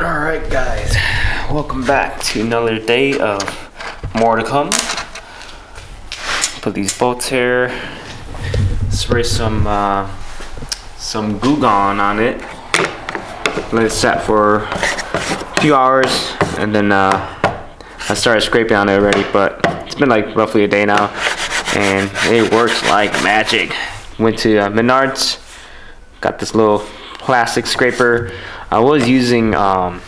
Alright guys, welcome back to another day of more to come. Put these bolts here, spray some Goo Gone on it, let it set for a few hours, and then I started scraping on it already, but it's been like roughly a day now and it works like magic. Went to Menards, got this little plastic scraper. I was using a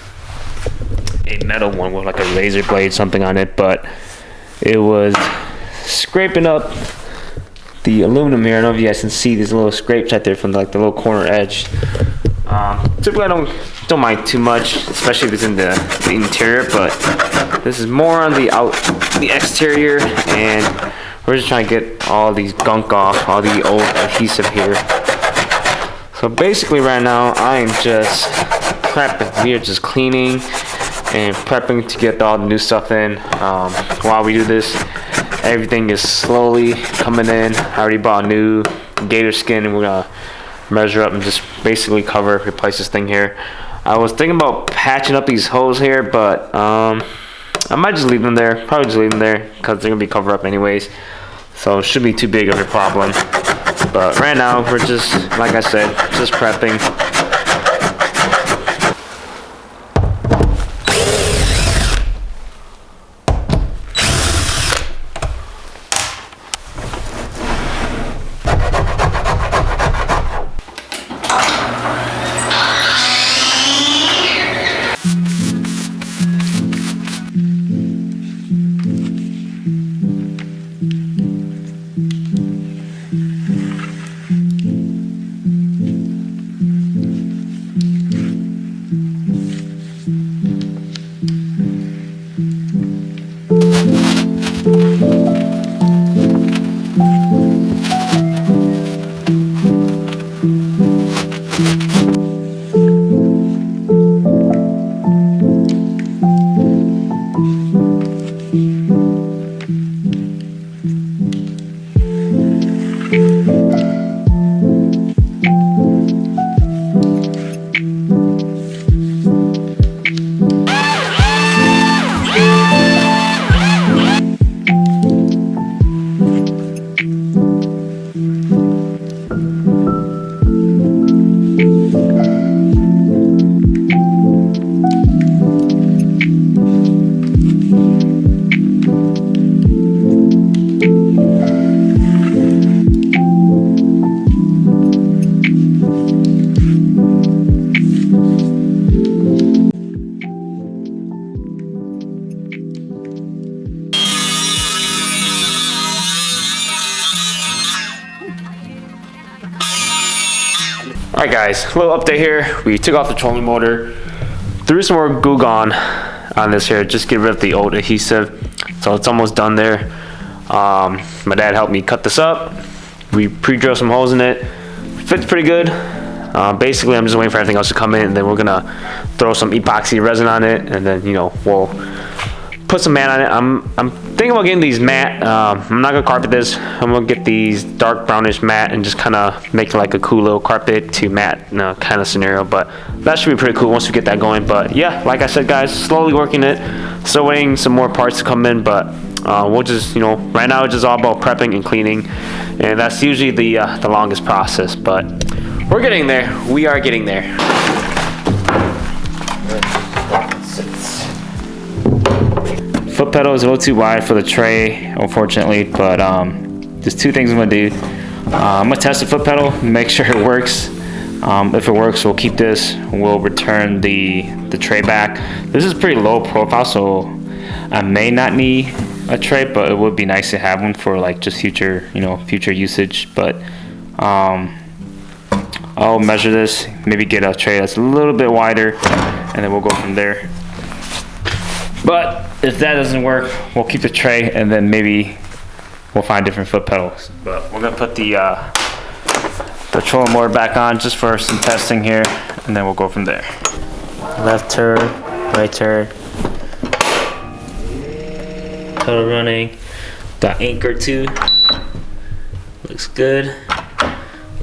metal one with like a razor blade something on it, but it was scraping up the aluminum here. I don't know if you guys can see these little scrapes right there from like the little corner edge. Typically I don't mind too much, especially if it's in the interior, but this is more on the exterior, and we're just trying to get all these gunk off, all the old adhesive here. So basically right now I'm just prepping. We are just cleaning and prepping to get all the new stuff in. While we do this, everything is slowly coming in. I already bought a new GatorSkinz and we're gonna measure up and just basically replace this thing here. I was thinking about patching up these holes here, but I might just leave them there. Probably just leave them there because they're gonna be covered up anyways. So it shouldn't be too big of a problem. But right now we're just, like I said, just prepping. Alright guys, a little update here. We took off the trolling motor, threw some more Goo Gone on this here, just get rid of the old adhesive. So it's almost done there. My dad helped me cut this up. We pre-drilled some holes in it. Fits pretty good. Basically I'm just waiting for everything else to come in, and then we're gonna throw some epoxy resin on it, and then we'll put some matte on it. I'm thinking about getting these matte. I'm not gonna carpet this. I'm gonna get these dark brownish matte and just kind of make like a cool little carpet to matte kind of scenario. But that should be pretty cool once we get that going. But yeah, like I said guys, slowly working it. Still waiting some more parts to come in, but we'll just right now it's just all about prepping and cleaning, and that's usually the longest process. But we're getting there. We are getting there. Foot pedal is a little too wide for the tray, unfortunately, but there's two things I'm gonna do. I'm gonna test the foot pedal, make sure it works. If it works, we'll keep this. We'll return the tray back. This is pretty low profile, so I may not need a tray, but it would be nice to have one for like just future usage. But I'll measure this, maybe get a tray that's a little bit wider, and then we'll go from there. But if that doesn't work, we'll keep the tray, and then maybe we'll find different foot pedals. But we're gonna put the trolling motor back on just for some testing here, and then we'll go from there. Left turn, right turn. Total running. Got anchor too. Looks good.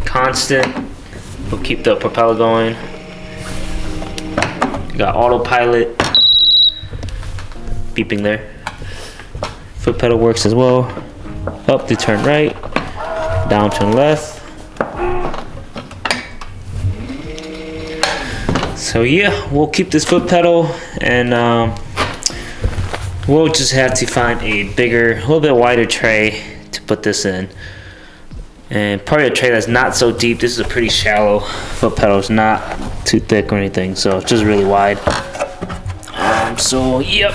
Constant. We'll keep the propeller going. You got autopilot beeping there. Foot pedal works as well. Up to turn right, down turn left. So yeah, we'll keep this foot pedal, and we'll just have to find a bigger, a little bit wider tray to put this in. And probably a tray that's not so deep. This is a pretty shallow foot pedal. It's not too thick or anything, so it's just really wide. So yep,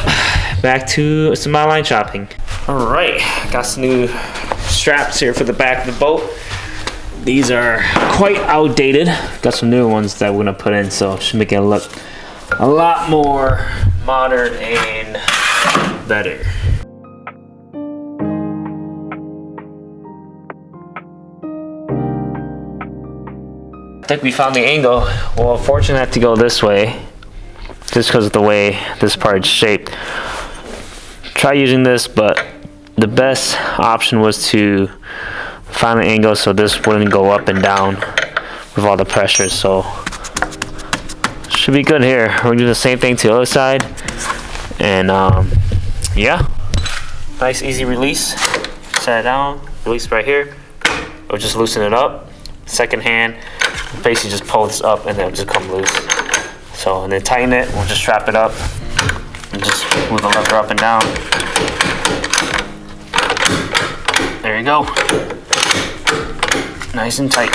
back to some outline shopping. All right, got some new straps here for the back of the boat. These are quite outdated. Got some newer ones that we're gonna put in, so it should make it look a lot more modern and better. I think we found the angle. Well, unfortunately I have to go this way, just because of the way this part is shaped. Try using this, but the best option was to find an angle so this wouldn't go up and down with all the pressure. So should be good here. We're gonna do the same thing to the other side, and yeah, nice easy release. Set it down, release right here. Or just loosen it up. Second hand, basically just pull this up and then it'll just come loose. So, and then tighten it. We'll just strap it up and just move the lever up and down. There you go. Nice and tight.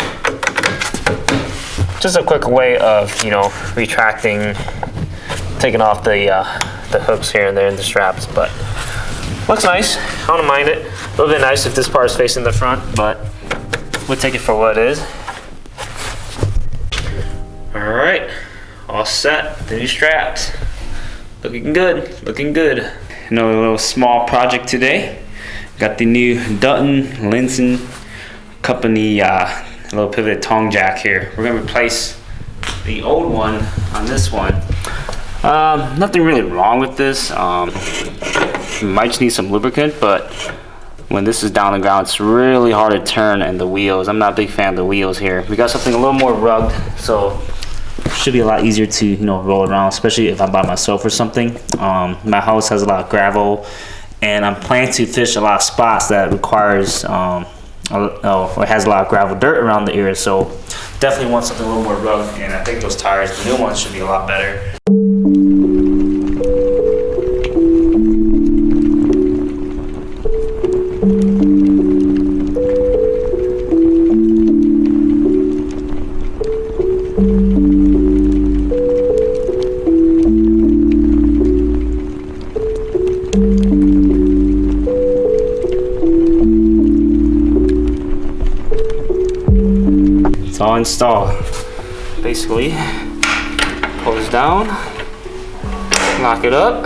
Just a quick way of, you know, retracting, taking off the hooks here and there and the straps, but looks nice. I don't mind it. A little bit nice if this part is facing the front, but we'll take it for what it is. All right, all set. The new straps. Looking good, looking good. Another little small project today. Got the new Dutton Linson Company little pivoted tongue jack here. We're gonna replace the old one on this one. Nothing really wrong with this. You might just need some lubricant, but when this is down on the ground, it's really hard to turn, and the wheels, I'm not a big fan of the wheels here. We got something a little more rugged, so should be a lot easier to, you know, roll around, especially if I'm by myself or something. My house has a lot of gravel, and I'm planning to fish a lot of spots that requires or has a lot of gravel dirt around the area, so definitely want something a little more rugged, and I think those tires, the new ones, should be a lot better. It's all installed. Basically, pull this down, lock it up.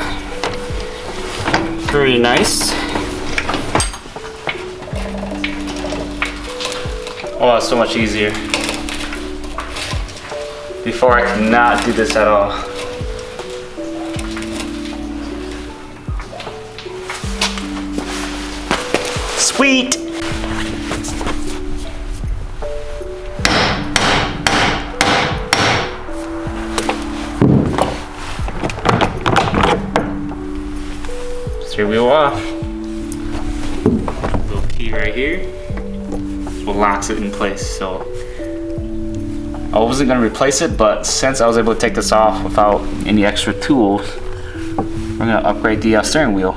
Pretty nice. Oh, it's so much easier. Before I could not do this at all. Sweet! Steering wheel off. Little key right here. That's what locks it in place. So I wasn't gonna replace it, but since I was able to take this off without any extra tools, we're gonna upgrade the steering wheel.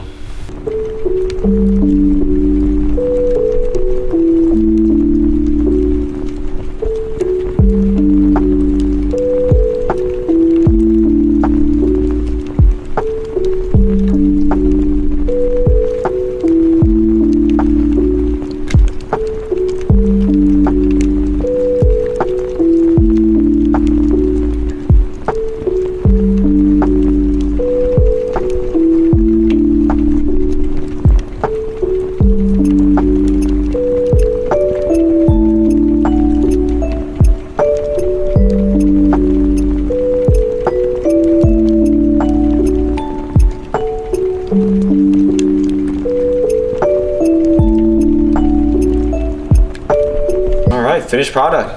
Finished product.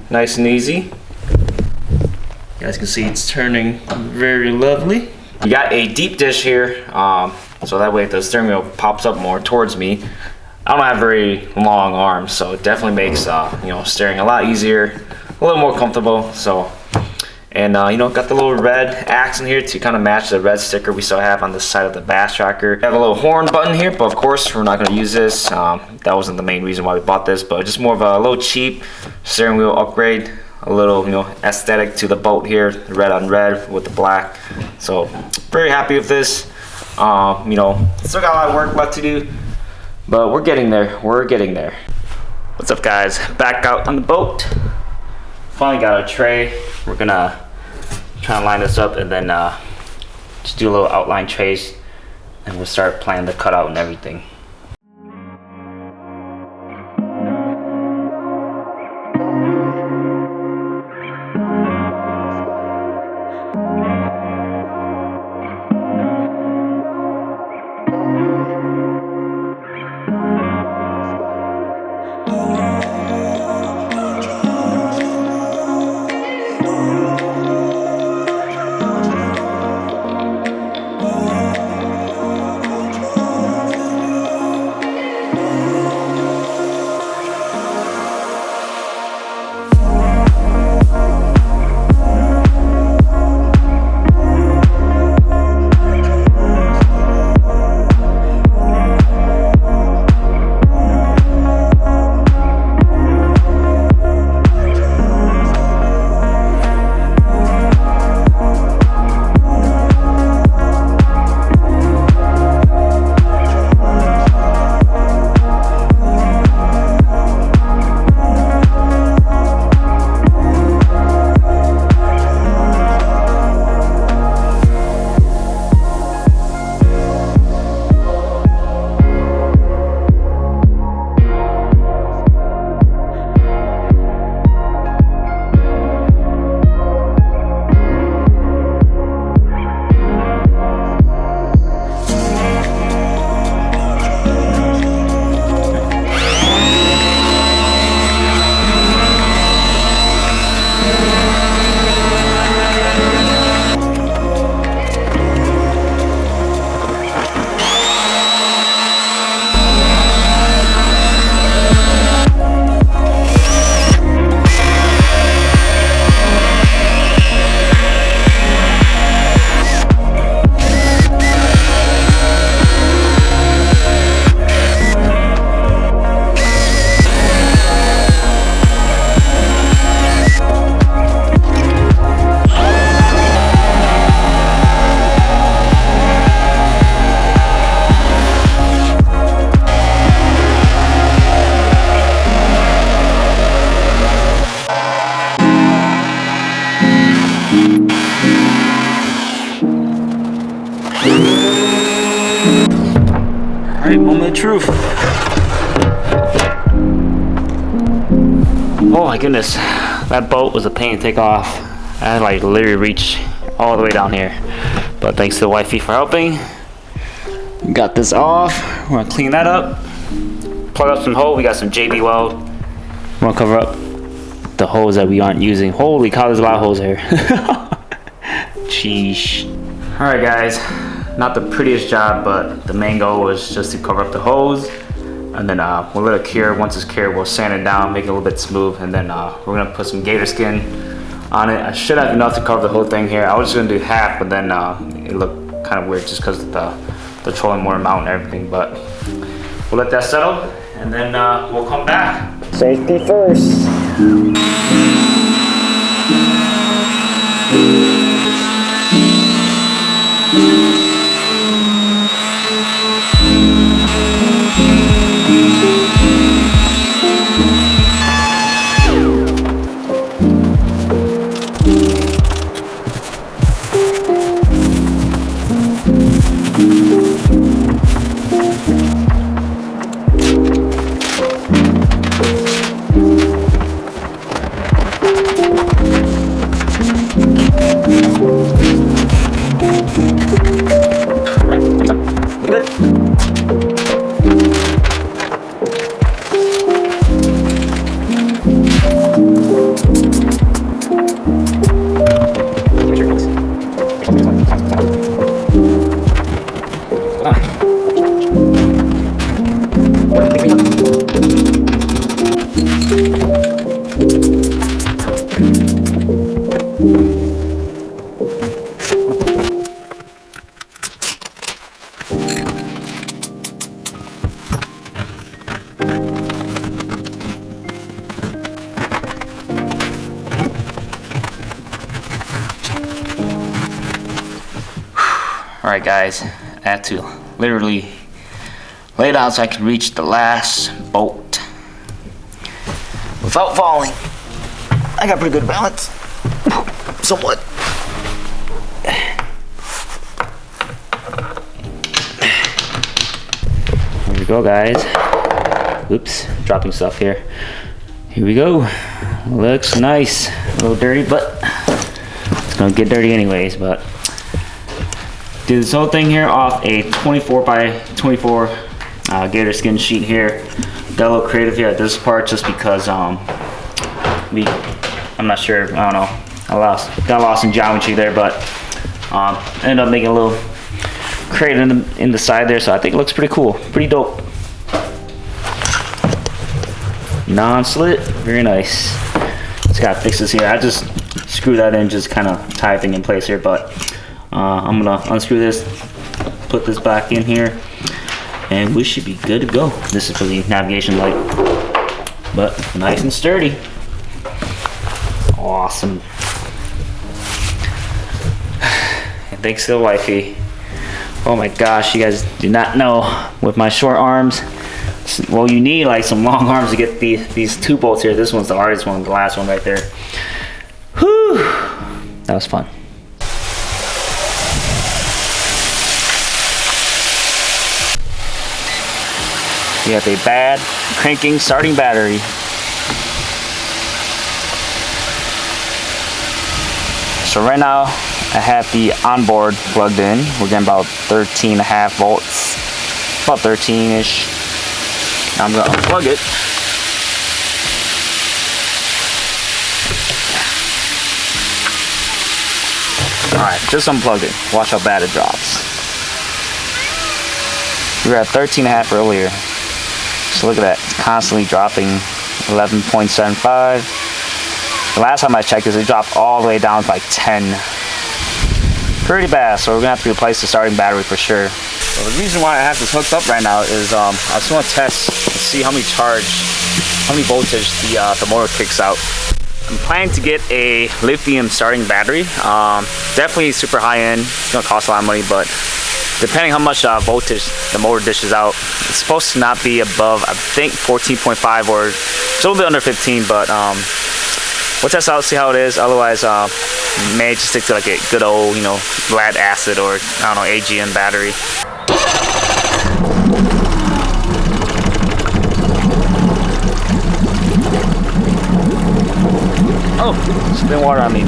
Nice and easy. You guys can see it's turning very lovely. You got a deep dish here, so that way the steering wheel pops up more towards me. I don't have very long arms, so it definitely makes steering a lot easier, a little more comfortable. So, and got the little red axe in here to kind of match the red sticker we still have on the side of the bass tracker. We have a little horn button here, but of course we're not going to use this. That wasn't the main reason why we bought this, but just more of a little cheap steering wheel upgrade. A little aesthetic to the boat here, red on red with the black. So very happy with this. Still got a lot of work left to do, but we're getting there. We're getting there. What's up, guys? Back out on the boat. Finally got our tray. We're gonna try and line this up and then just do a little outline trace, and we'll start planning the cutout and everything. Alright, moment of truth. Oh my goodness, that boat was a pain to take off. I had like literally reach all the way down here. But thanks to the wifey for helping. Got this off. We're gonna clean that up. Plug up some hole. We got some JB Weld. We're gonna cover up the holes that we aren't using. Holy cow, there's a lot of holes here. Sheesh. Alright guys, not the prettiest job, but the main goal was just to cover up the hose, and then we'll let it cure. Once it's cured, we'll sand it down, make it a little bit smooth, and then we're gonna put some GatorSkin on it. I should have enough to cover the whole thing here. I was just gonna do half, but then it looked kind of weird just because of the trolling motor mount and everything, but we'll let that settle, and then we'll come back. Safety first. Alright guys, I had to literally lay down so I could reach the last bolt without falling. I got pretty good balance, somewhat. Here we go guys. Oops, dropping stuff here. Here we go. Looks nice. A little dirty, but it's gonna get dirty anyways. But do this whole thing here off a 24 by 24 GatorSkinz sheet here. Got a little creative here at this part just because I'm not sure. I don't know. Got lost in geometry there, but ended up making a little crate in the side there. So I think it looks pretty cool, pretty dope. Non-slit, very nice. Just gotta fix this here. I just screw that in, just kind of tie everything in place here. But I'm gonna unscrew this, put this back in here, and we should be good to go. This is for the navigation light, but nice and sturdy. Awesome. And thanks to the wifey. Oh my gosh, you guys do not know, with my short arms, well, you need like some long arms to get these two bolts here. This one's the hardest one, the last one right there. Whew, that was fun. We have a bad cranking starting battery. So right now I have the onboard plugged in. We're getting about 13.5 volts, about 13-ish. I'm gonna unplug it. Alright, just unplugged it. Watch how bad it drops. We were at 13.5 earlier. So look at that, it's constantly dropping. 11.75. The last time I checked this, it dropped all the way down to like 10. Pretty bad, so we're gonna have to replace the starting battery for sure. So the reason why I have this hooked up right now is I just want to test and see how many voltage the motor kicks out. I'm planning to get a lithium starting battery. Definitely super high end. It's gonna cost a lot of money, but depending how much voltage the motor dishes out, it's supposed to not be above, I think, 14.5 or it's a little bit under 15. But we'll test out, see how it is. Otherwise, may just stick to like a good old, lead acid or I don't know, AGM battery. Oh, spin water on me.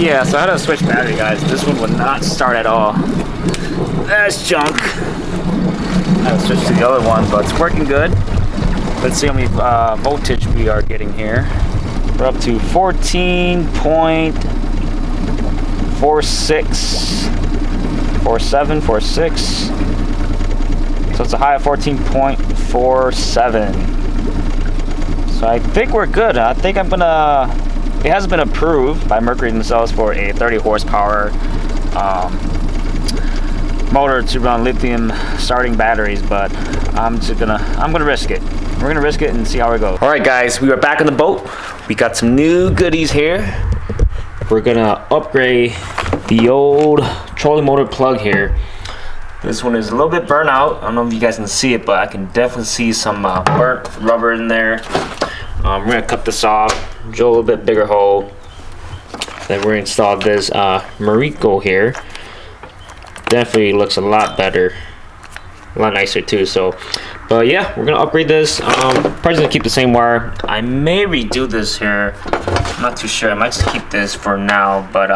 Yeah, so I had to switch battery, guys. This one would not start at all. That's junk. I had to switch to the other one, but it's working good. Let's see how many voltage we are getting here. We're up to 14.46, 47, 46. So it's a high of 14.47. So I think we're good. I think it has been approved by Mercury themselves for a 30 horsepower motor to run lithium starting batteries, but I'm gonna risk it. We're gonna risk it and see how it goes. All right, guys, we are back on the boat. We got some new goodies here. We're gonna upgrade the old trolling motor plug here. This one is a little bit burnt out. I don't know if you guys can see it, but I can definitely see some burnt rubber in there. We're gonna cut this off, drill a little bit bigger hole. Then we're gonna install this Marico here. Definitely looks a lot better, a lot nicer too. So, but yeah, we're gonna upgrade this. Probably gonna keep the same wire. I may redo this here. I'm not too sure. I might just keep this for now, but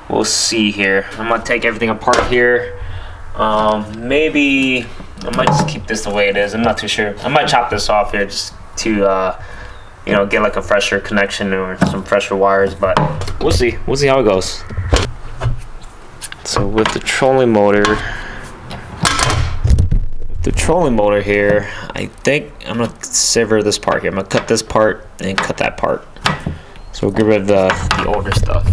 we'll see here. I'm gonna take everything apart here. Maybe I might just keep this the way it is. I'm not too sure. I might chop this off here just to get like a fresher connection or some fresher wires, but we'll see how it goes. So with the trolling motor here, I think I'm gonna sever this part here. I'm gonna cut this part and cut that part, so we'll get rid of the older stuff.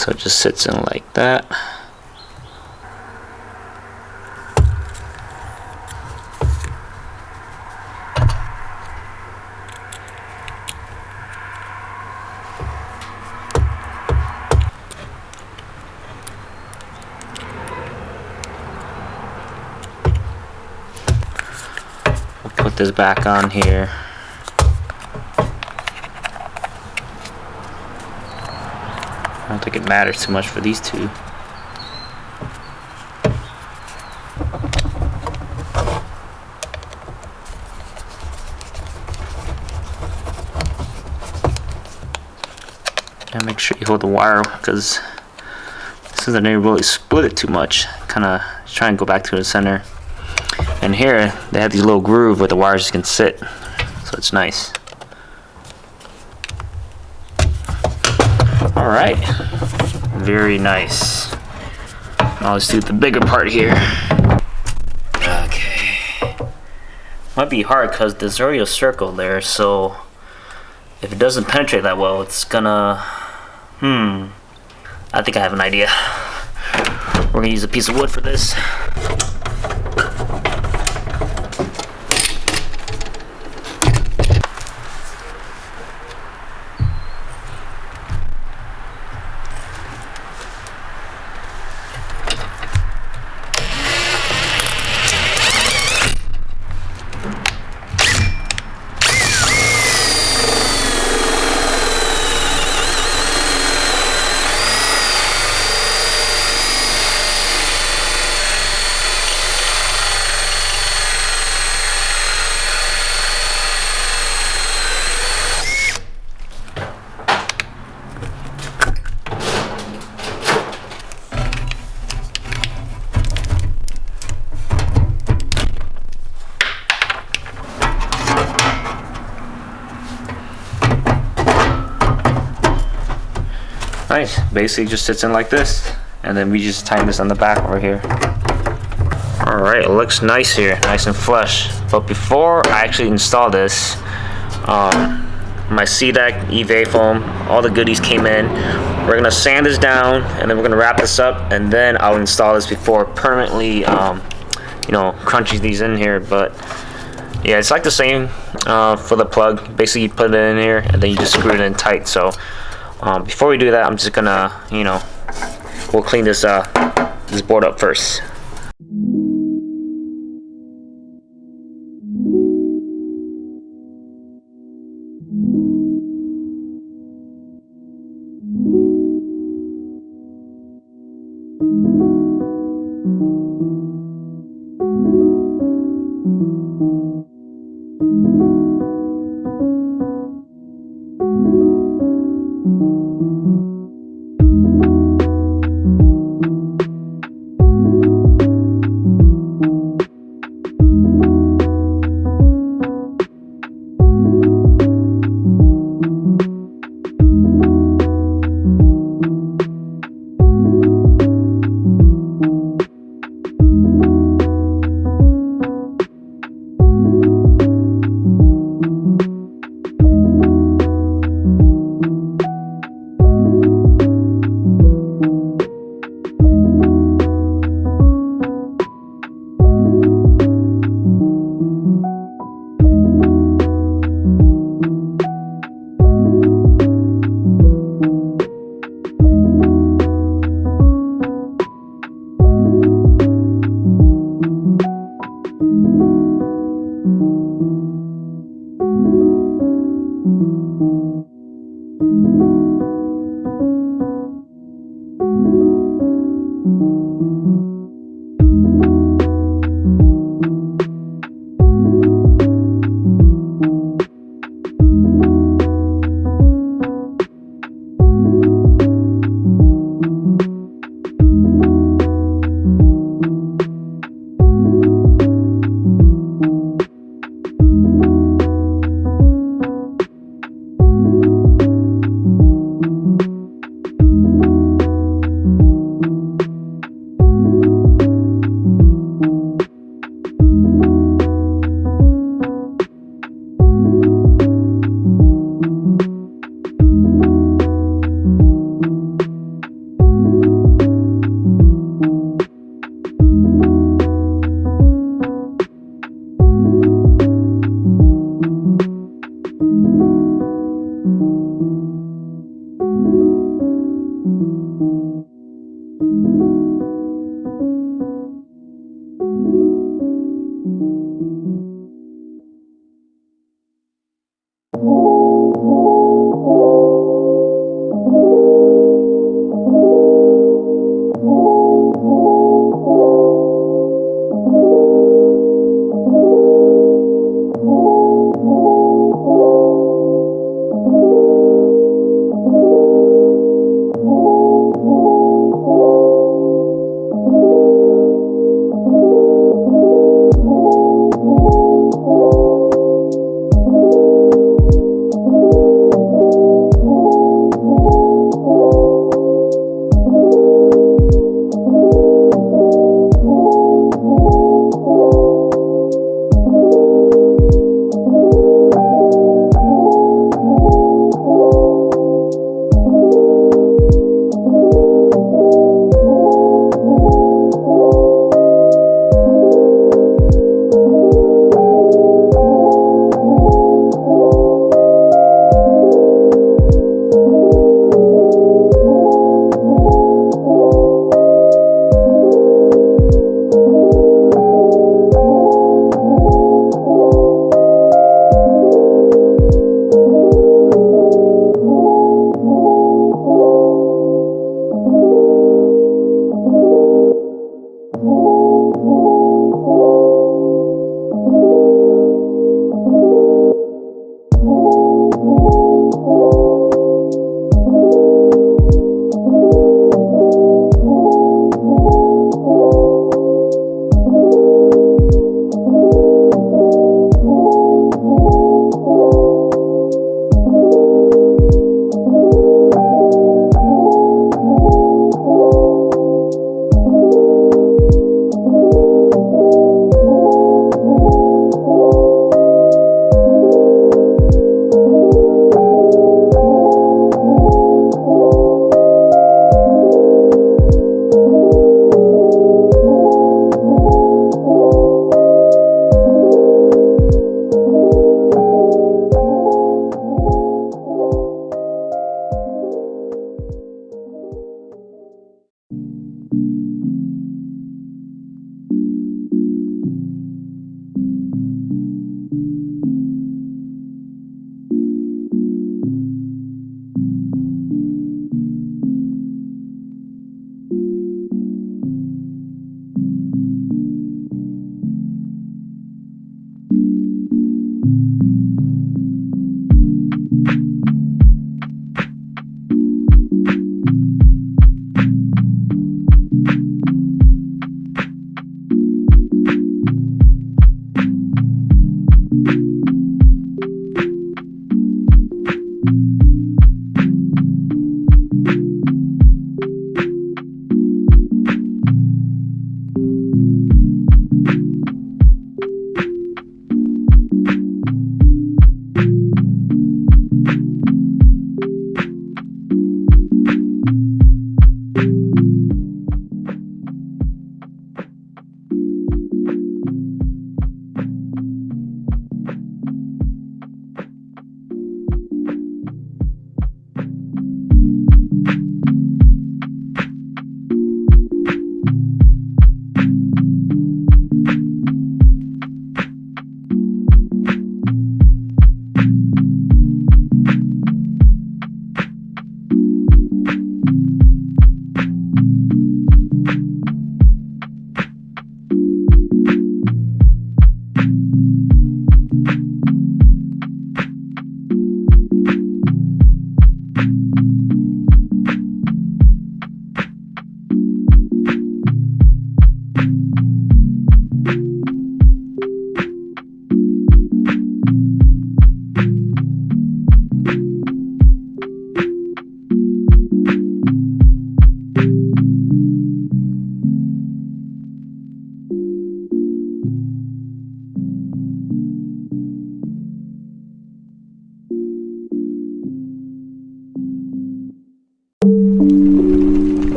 So it just sits in like that. We'll put this back on here. I don't think it matters too much for these two. And make sure you hold the wire, because this isn't really split it too much. Kind of try and go back to the center. And here they have these little groove where the wires can sit, so it's nice. All right, very nice. Now let's do the bigger part here. Okay, might be hard because there's already a circle there, so if it doesn't penetrate that well, it's gonna, I think I have an idea. We're gonna use a piece of wood for this. Nice, basically just sits in like this, and then we just tighten this on the back over here. Alright, it looks nice here, nice and flush. But before I actually install this, my C-deck, EVA foam, all the goodies came in. We're gonna sand this down, and then we're gonna wrap this up, and then I'll install this before permanently, you know, crunching these in here. But yeah, it's like the same for the plug. Basically, you put it in here, and then you just screw it in tight. So before we do that, I'm just gonna, you know, we'll clean this this board up first.